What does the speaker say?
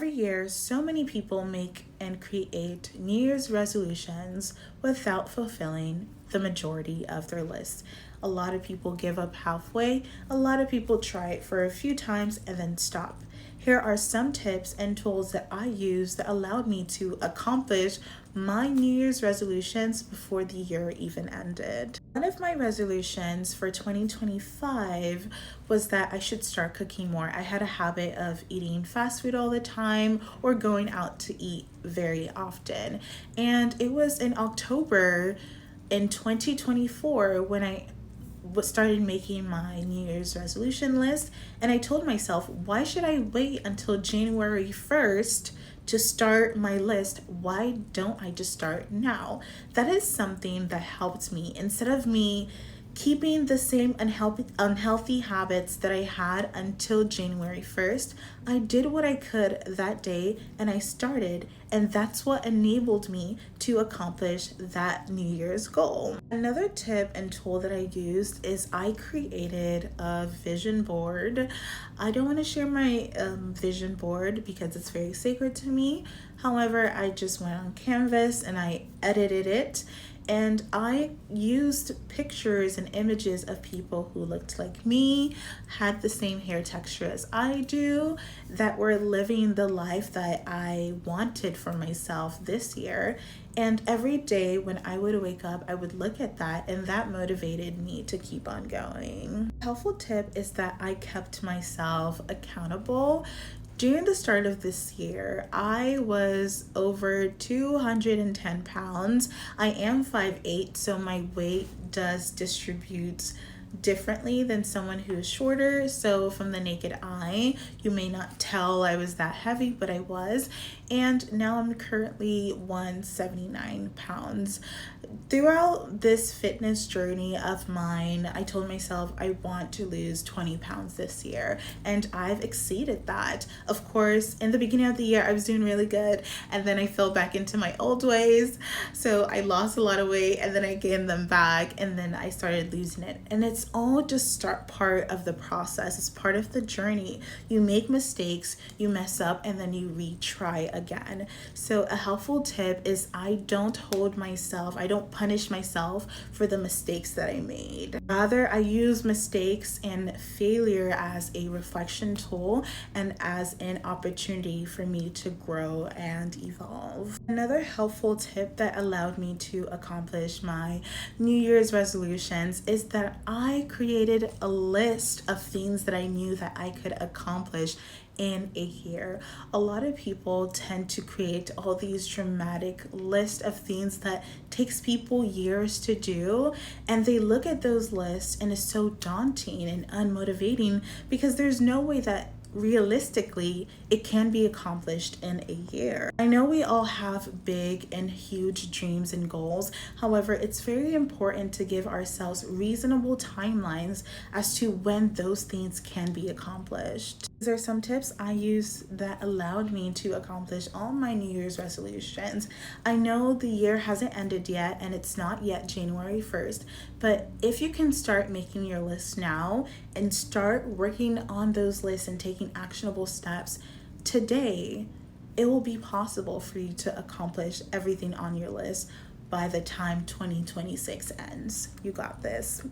Every year, so many people make and create New Year's resolutions without fulfilling the majority of their list. A lot of people give up halfway, a lot of people try it for a few times and then stop. Here are some tips and tools that I use that allowed me to accomplish my New Year's resolutions before the year even ended. One of my resolutions for 2025 was that I should start cooking more. I had a habit of eating fast food all the time or going out to eat very often. And it was in October in 2024 when I started making my New Year's resolution list, and I told myself, why should I wait until January 1st to start my list? Why don't I just start now? That is something that helped me. Instead of me keeping the same unhealthy habits that I had until January 1st, I did what I could that day and I started, and that's what enabled me to accomplish that New Year's goal. Another tip and tool that I used is I created a vision board. I don't want to share my vision board because it's very sacred to me. However, I just went on Canvas and I edited it. And I used pictures and images of people who looked like me, had the same hair texture as I do, that were living the life that I wanted for myself this year. And every day when I would wake up, I would look at that, and that motivated me to keep on going. A helpful tip is that I kept myself accountable. During the start of this year, I was over 210 pounds. I am 5'8", so my weight does distribute differently than someone who is shorter. So from the naked eye, you may not tell I was that heavy, but I was. And now I'm currently 179 pounds. Throughout this fitness journey of mine, I told myself I want to lose 20 pounds this year, and I've exceeded that. Of course, in the beginning of the year, I was doing really good, and then I fell back into my old ways. So I lost a lot of weight, and then I gained them back, and then I started losing it. And it's all just part of the process. It's part of the journey. You make mistakes, you mess up, and then you retry again. So a helpful tip is I don't punish myself for the mistakes that I made. Rather, I use mistakes and failure as a reflection tool and as an opportunity for me to grow and evolve. Another helpful tip that allowed me to accomplish my New Year's resolutions is that I created a list of things that I knew that I could accomplish in a year. A lot of people tend to create all these dramatic lists of things that takes people years to do, and they look at those lists and it's so daunting and unmotivating because there's no way that realistically it can be accomplished in a year. I know we all have big and huge dreams and goals. However, it's very important to give ourselves reasonable timelines as to when those things can be accomplished. These are some tips I use that allowed me to accomplish all my New Year's resolutions. I know the year hasn't ended yet and it's not yet January 1st, but if you can start making your list now and start working on those lists and taking actionable steps today, it will be possible for you to accomplish everything on your list by the time 2026 ends. You got this.